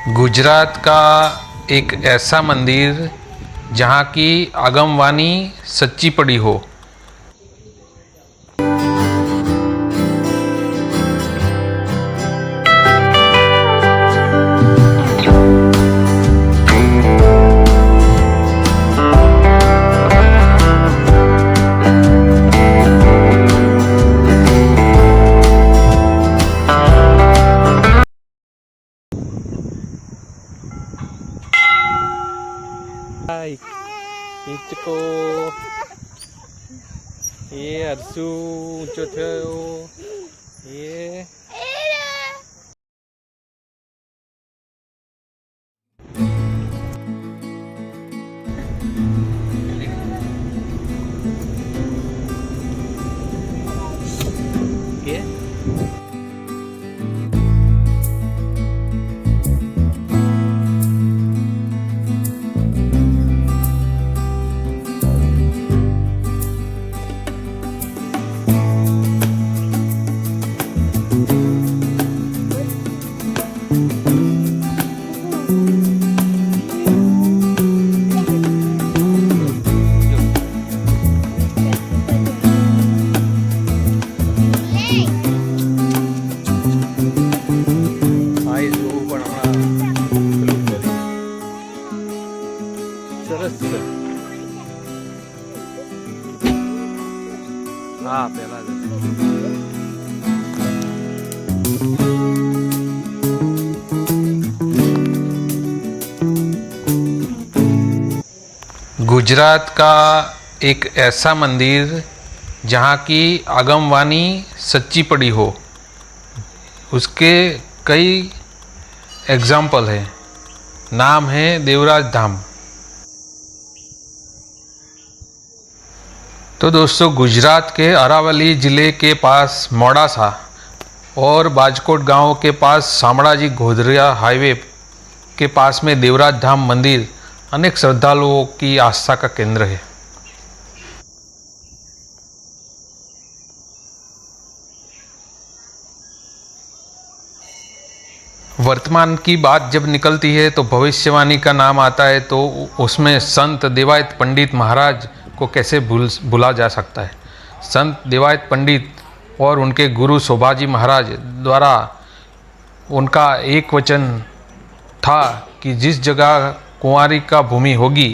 गुजरात का एक ऐसा मंदिर जहाँ की आगमवाणी सच्ची पड़ी हो। हाय हीचको ये हर्षु ऊंचो थयो ये સરસ છે. હા પેલા गुजरात का एक ऐसा मंदिर जहाँ की आगमवाणी सच्ची पड़ी हो, उसके कई एग्जाम्पल हैं। नाम है देवराज धाम। तो दोस्तों, गुजरात के अरावली ज़िले के पास मोडासा और बाजकोट गांव के पास शामળાજી गोधरा हाईवे के पास में देवराज धाम मंदिर अनेक श्रद्धालुओं की आस्था का केंद्र है। वर्तमान की बात जब निकलती है तो भविष्यवाणी का नाम आता है, तो उसमें संत देवायत पंडित महाराज को कैसे भूला जा सकता है। संत देवायत पंडित और उनके गुरु शोभाजी महाराज द्वारा उनका एक वचन था कि जिस जगह कुंवारी का भूमि होगी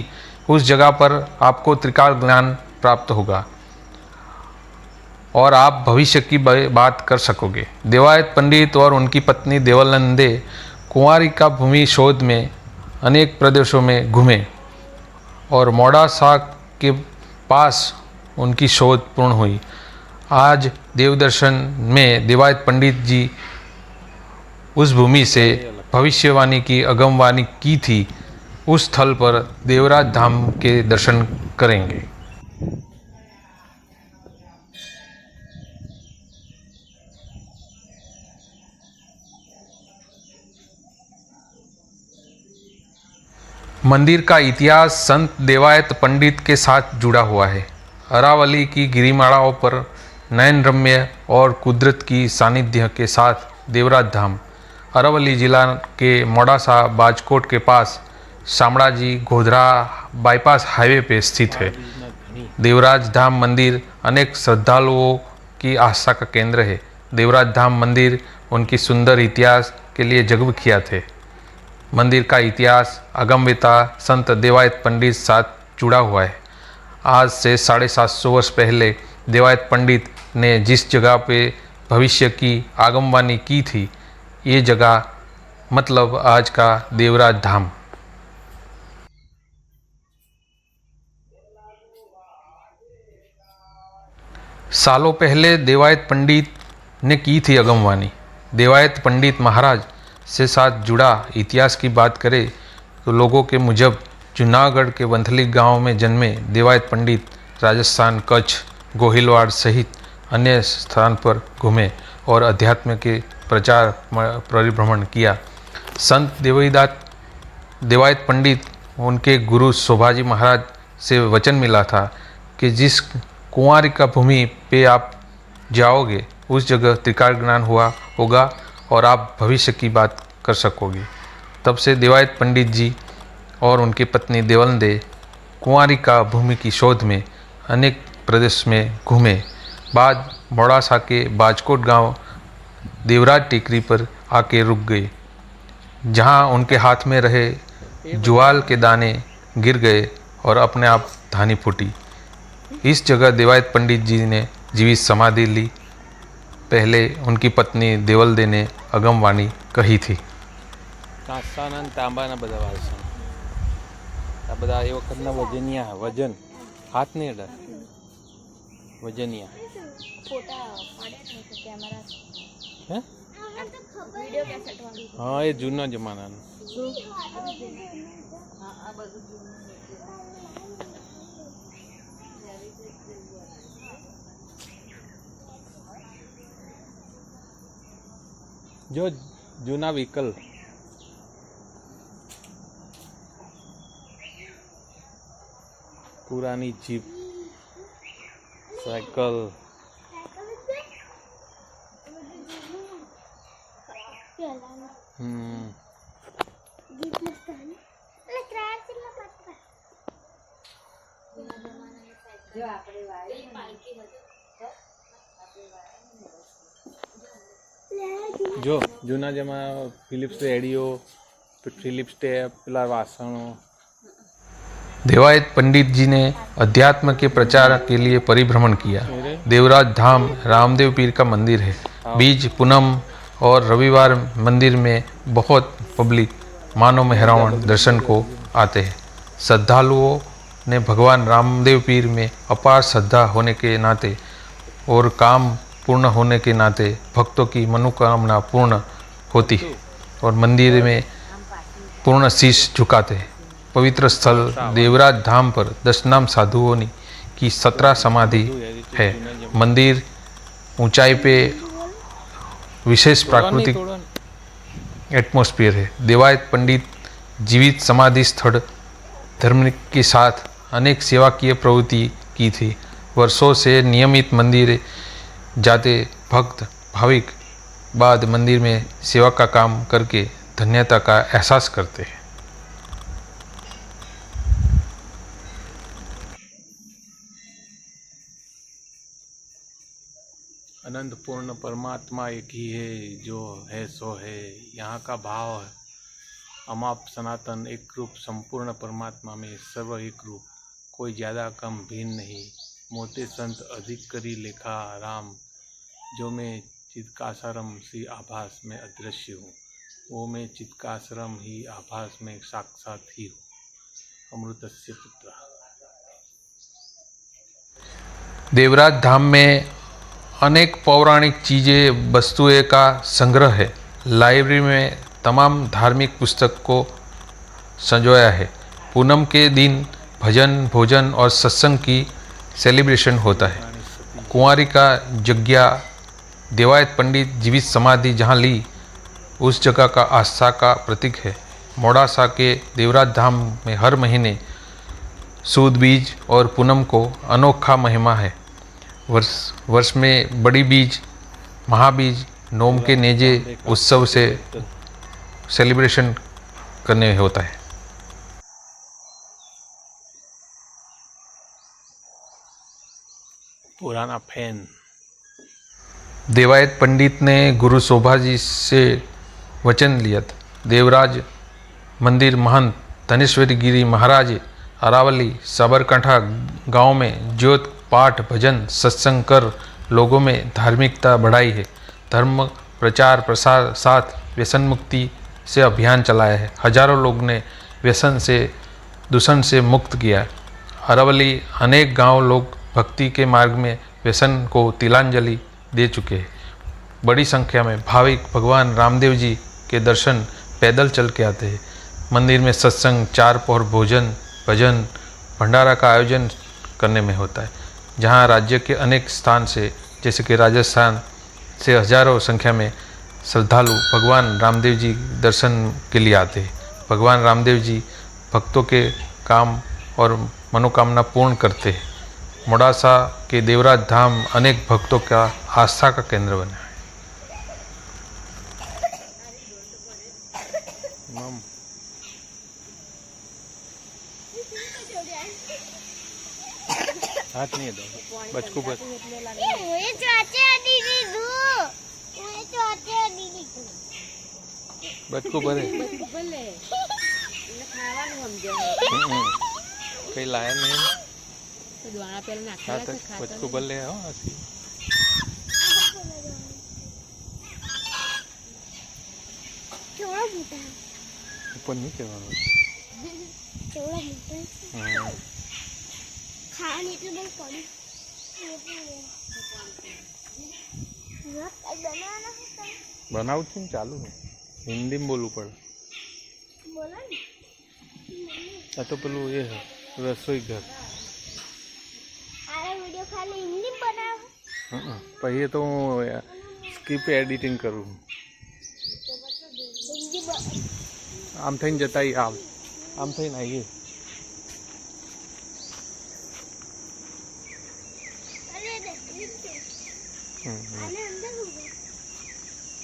उस जगह पर आपको त्रिकाल ज्ञान प्राप्त होगा और आप भविष्य की बात कर सकोगे। देवायत पंडित और उनकी पत्नी देवलनंदे कुंवारी का भूमि शोध में अनेक प्रदेशों में घूमे और मोडासा के पास उनकी शोध पूर्ण हुई। आज देवदर्शन में देवायत पंडित जी उस भूमि से भविष्यवाणी की आगमवाणी की थी, उस स्थल पर देवराज धाम के दर्शन करेंगे। मंदिर का इतिहास संत देवायत पंडित के साथ जुड़ा हुआ है। अरावली की गिरिमालाओं पर नयन रम्य और कुदरत की सानिध्य के साथ देवराज धाम अरावली जिला के मोडासा बाजकोट के पास शामળાજી गोधरा बाईपास हाईवे पे स्थित है। देवराज धाम मंदिर अनेक श्रद्धालुओं की आस्था का केंद्र है। देवराज धाम मंदिर उनकी सुंदर इतिहास के लिए जगविख्यात है। मंदिर का इतिहास अगमवेता संत देवायत पंडित साथ जुड़ा हुआ है। आज से 750 वर्ष पहले देवायत पंडित ने जिस जगह पे भविष्य की आगमवाणी की थी, ये जगह मतलब आज का देवराज धाम। सालों पहले देवायत पंडित ने की थी आगमवाणी। देवायत पंडित महाराज से साथ जुड़ा इतिहास की बात करें तो लोगों के मुजब जूनागढ़ के वंथली गांव में जन्मे देवायत पंडित राजस्थान, कच्छ, गोहिलवाड़ सहित अन्य स्थान पर घूमे और अध्यात्म के प्रचार परिभ्रमण किया। संत देवायत पंडित उनके गुरु शोभाजी महाराज से वचन मिला था कि जिस कुंवारी का भूमि पे आप जाओगे उस जगह त्रिकाल ज्ञान होगा और आप भविष्य की बात कर सकोगे। तब से देवायत पंडित जी और उनकी पत्नी देवलदे कुंवारिका भूमि की शोध में अनेक प्रदेश में घूमे। बाद मोड़ासा के बाजकोट गांव देवराज टेकरी पर आके रुक गए, जहां उनके हाथ में रहे जुआल के दाने गिर गए और अपने आप धानी फूटी। इस जगह देवायत पंडित जी ने जीवित समाधि ली। पहले उनकी पत्नी देवलदे ने अगमवाणी कही थी। કાંસાના તાંબાના બધા વાસણ આ બધા એ વખતના વજનિયા વજન હાથ નહીં અડે વજનિયા ફોટા પાડ્યા છે તો કેમેરા હે વિડિયો કેસેટ વાળું હા એ જૂના જમાનાનું હા આ બધું જો જૂના વ્હીકલ पुरानी जीप साइकिल जो जूना जमाना फिलिप्स रेडियो फिलिप्स टेप पेला वासणों। देवायत पंडित जी ने अध्यात्म के प्रचार के लिए परिभ्रमण किया। देवराज धाम रामदेव पीर का मंदिर है। बीज पूनम और रविवार मंदिर में बहुत पब्लिक मानो मेहरावण दर्शन को आते हैं। श्रद्धालुओं ने भगवान रामदेव पीर में अपार श्रद्धा होने के नाते और काम पूर्ण होने के नाते भक्तों की मनोकामना पूर्ण होती है और मंदिर में पूर्ण शीश झुकाते हैं। पवित्र स्थल देवराज धाम पर 10 नाम साधुओं की 17 समाधि है। मंदिर ऊंचाई पे विशेष प्राकृतिक एटमॉस्फेयर है। देवायत पंडित जीवित समाधि स्थल धर्म के साथ अनेक सेवाकीय प्रवृत्ति की थी। वर्षों से नियमित मंदिर जाते भक्त भाविक बाद मंदिर में सेवा का काम करके धन्यता का एहसास करते हैं। अनंत पूर्ण परमात्मा एक ही है, जो है सो है। यहाँ का भाव है अमाप सनातन एक रूप संपूर्ण परमात्मा में सर्व एक रूप, कोई ज़्यादा कम भिन्न नहीं। मोते संत अधिक करी लेखा राम, जो मैं चित्कासरम सी आभास में अदृश्य हूँ, वो मैं चित्कासरम ही आभास में साक्षात ही हूँ। अमृतस्य पुत्र। देवराज धाम में अनेक पौराणिक चीज़ें वस्तुएं का संग्रह है। लाइब्रेरी में तमाम धार्मिक पुस्तक को संजोया है। पूनम के दिन भजन भोजन और सत्संग की सेलिब्रेशन होता है। कुंवारी का जग्या देवायत पंडित जीवित समाधि जहाँ ली, उस जगह का आस्था का प्रतीक है। मोड़ासा के देवराज धाम में हर महीने सूद बीज और पूनम को अनोखा महिमा है। वर्ष में बड़ी बीज महाबीज नोम के नेजे उत्सव से सेलिब्रेशन करने होता है। पुराना फैन देवायत पंडित ने गुरु शोभा जी से वचन लिया था। देवराज मंदिर महंत धनेश्वरी गिरी महाराज अरावली साबरकांठा गांव में ज्योत पाठ भजन सत्संग कर लोगों में धार्मिकता बढ़ाई है। धर्म प्रचार प्रसार साथ व्यसन मुक्ति से अभियान चलाया है। हजारों लोग ने व्यसन से दूषण से मुक्त किया। अरावली अनेक गांव लोग भक्ति के मार्ग में व्यसन को तिलांजलि दे चुके हैं। बड़ी संख्या में भाविक भगवान रामदेव जी के दर्शन पैदल चल के आते हैं। मंदिर में सत्संग चार पहर भोजन भजन भंडारा का आयोजन करने में होता है, जहां राज्य के अनेक स्थान से जैसे कि राजस्थान से हजारों संख्या में श्रद्धालु भगवान रामदेव जी दर्शन के लिए आते हैं। भगवान रामदेव जी भक्तों के काम और मनोकामना पूर्ण करते हैं। मोड़ासा के देवराज धाम अनेक भक्तों का आस्था का केंद्र बना है। हाथ नहीं दो बचकू बच बचकू भरे कई लाया नहीं हाँ तो बचकू भले हो ऐसी ऊपर नहीं करवाना बनाવું છું ને ચાલુ ને હિન્દીમાં બોલવું પડે આ તો પેલું એ રસોઈ ઘર પછી તો હું સ્કીપ એડિટિંગ કરું આમ થઈને જતા આમ થઈને આવીએ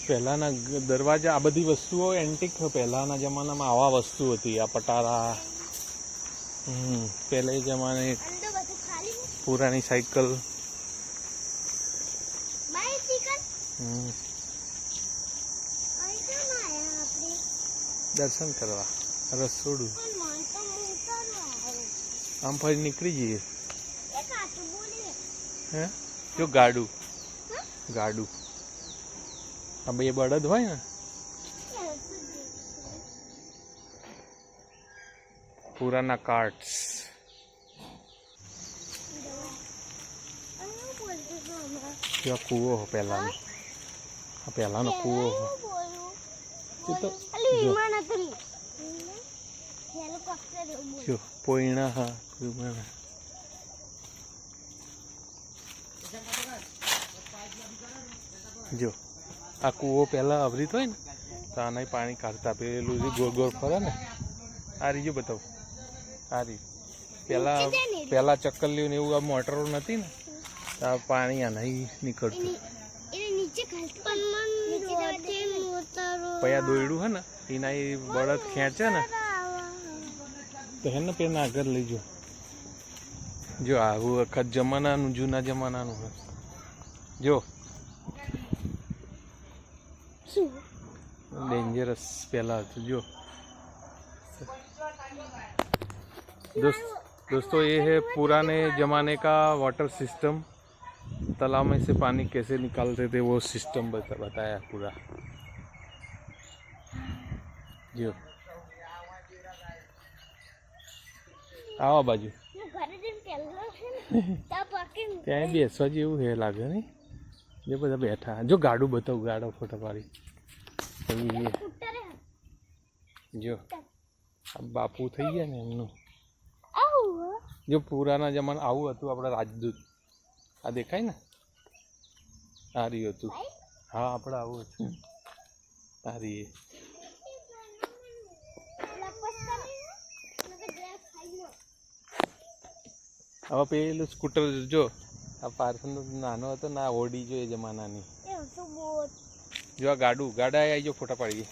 પહેલાના દરવાજા આ બધી વસ્તુઓ એન્ટિક પહેલાના જમાનામાં આવા વસ્તુ હતી આ પટારા પહેલે જમાને પુરાણી સાયકલ દર્શન કરવા રસોડું આમ ફરી નીકળી જઈએ હે જો ગાડું આ બે બળદ હોય ને પુરાના કાર્ટ્સ જો કૂવો પહેલાનો આ પહેલાનો કૂવો જો પોઈણા હા જો આ કૂવો પહેલાં અવરીત હોય ને તો આના પાણી કાઢતા પેલું જે ગોળ ગોળ ફરે ને આ રીજો બતાવું આ રીત પહેલાં ચક્કલીઓ ને એવું આ મોટરો નથી ને તો આ પાણી આના નીકળતું પછી આ દોયડું હે ને એના એ બળદ ખેંચે ને તો હે ને પેલા આગળ લઈ જો આવું વખત જમાનાનું જૂના જમાનાનું જો डेंजरस पहला तो जो दोस्तों ये है पुराने ज़माने का वाटर सिस्टम तालाब में से पानी कैसे निकालते थे वो सिस्टम बताया पूरा जो आवा बाजू ત્યાં બેસવા જેવું હે લાગે નહીં જે બધા બેઠા જો ગાડું બતાવું ગાડો ફોટો પાડી જો બાપુ થઈ ગયા ને એમનું જો પુરાના જમાના આવું હતું આપણે રાજદૂત આ દેખાય ને આ રહ્યું હતું હા આપણે આવું હતું આ રહીએ હવે પેલું સ્કૂટર જો આ પાર્સલનો નાનો હતો ના ઓડી જો એ જમાનાની જો આ ગાડા આવી જો ફોટા પાડીએ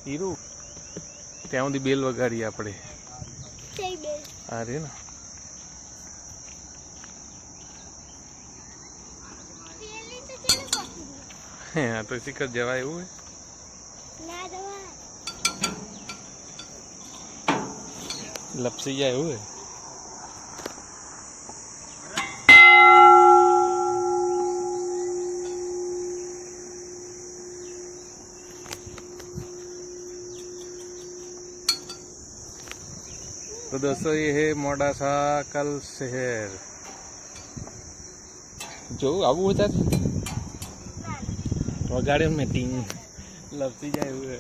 હીરું ત્યાં સુધી બેલ વગાડીએ આપણે આ રે ને હા તો શીખર જવાય એવું હે લપસી જાય એવું હે तो दोस्तों ये है मोडासा कल शहर जो आबू होता वगाड़े में तीन लपसी जाए हुए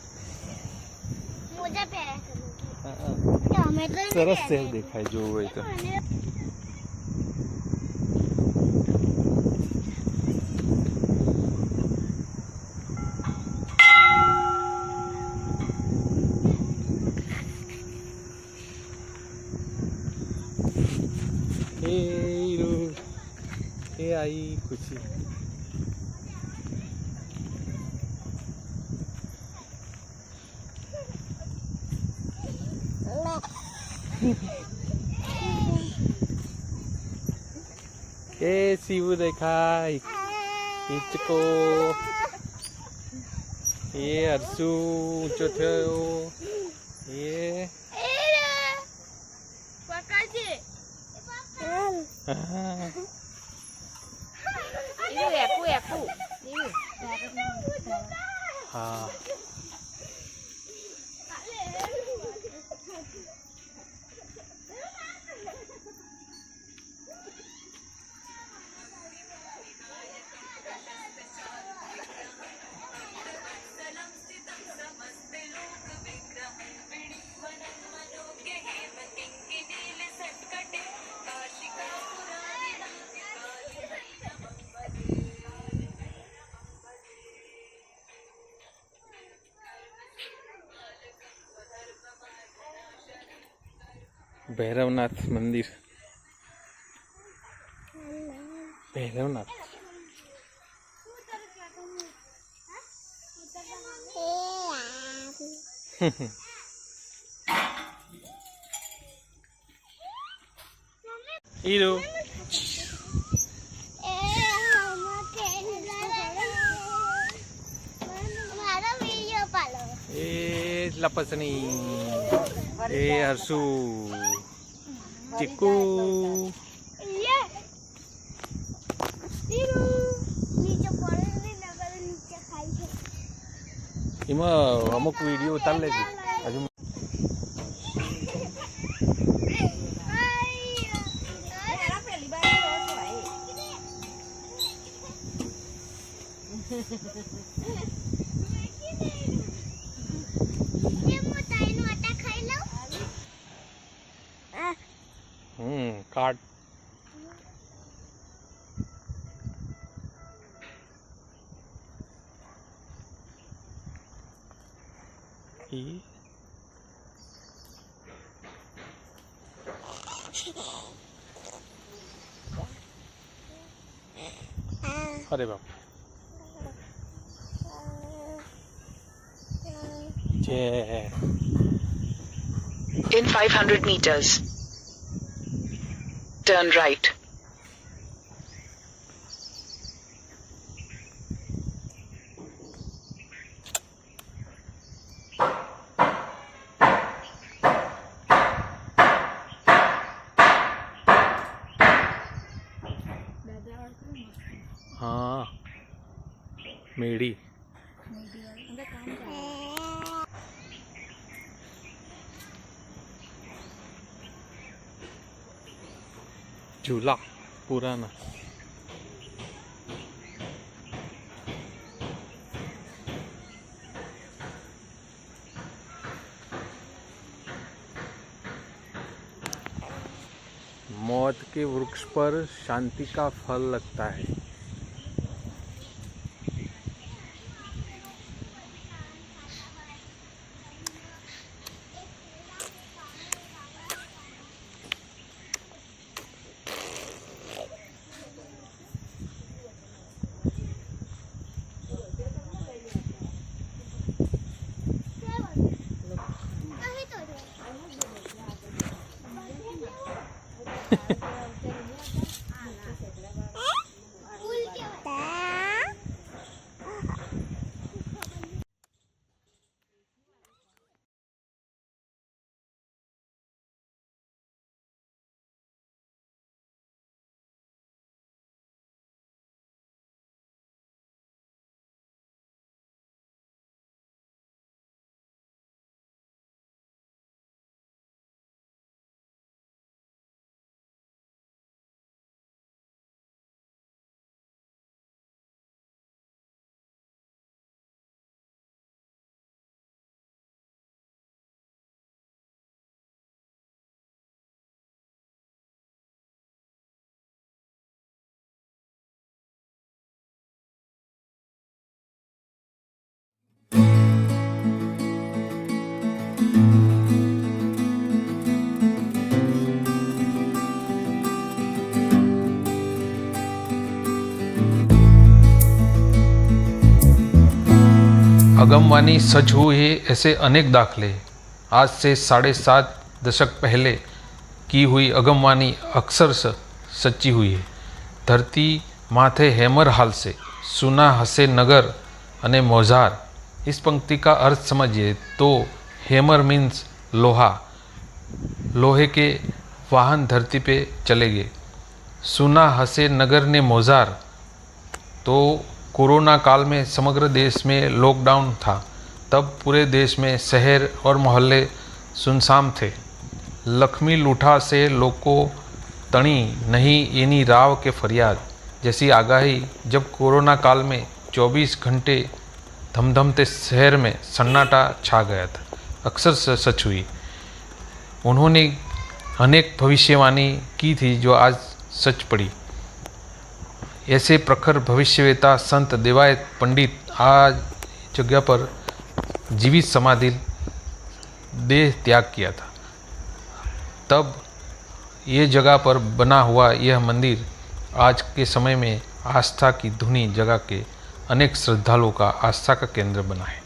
सरस शहर देखा है जो हुए तो ये आई खुशी ए शिव देखा हिचको ये हर्षु ऊंचो थयो ये हाँ। हाँ भैरवनाथ मंदिर भैरवनाथ हीरो ए लपसनी ए हर्षु चिक्कू इमा अमुक वीडियो उतार लेगी हजू काट अरे बाप In 500 meters, turn right. हाँ मेडी झूला पुराना मौत के वृक्ष पर शांति का फल लगता है। अगमवानी सच हुए ऐसे अनेक दाखले आज से 7.5 दशक पहले की हुई अगमवाणी अक्षरशः सच्ची हुई है। धरती माथे हेमर हाल से सुना हसे नगर अने मोजार। इस पंक्ति का अर्थ समझिए तो हेमर मीन्स लोहा, लोहे के वाहन धरती पे चले गए। सुना हसे नगर ने मोजार, तो कोरोना काल में समग्र देश में लॉकडाउन था, तब पूरे देश में शहर और मोहल्ले सुनसान थे। लक्ष्मी लूठा से लोको तणी नहीं एनी राव के फरियाद जैसी आगाही जब कोरोना काल में 24 घंटे धमधमते शहर में सन्नाटा छा गया था, अक्सर सच हुई। उन्होंने अनेक भविष्यवाणी की थी जो आज सच पड़ी। ऐसे प्रखर भविष्यवेता संत देवायत पंडित आज जगह पर जीवित समाधि देह त्याग किया था। तब ये जगह पर बना हुआ यह मंदिर आज के समय में आस्था की धुनी जगह के अनेक श्रद्धालुओं का आस्था का केंद्र बना है।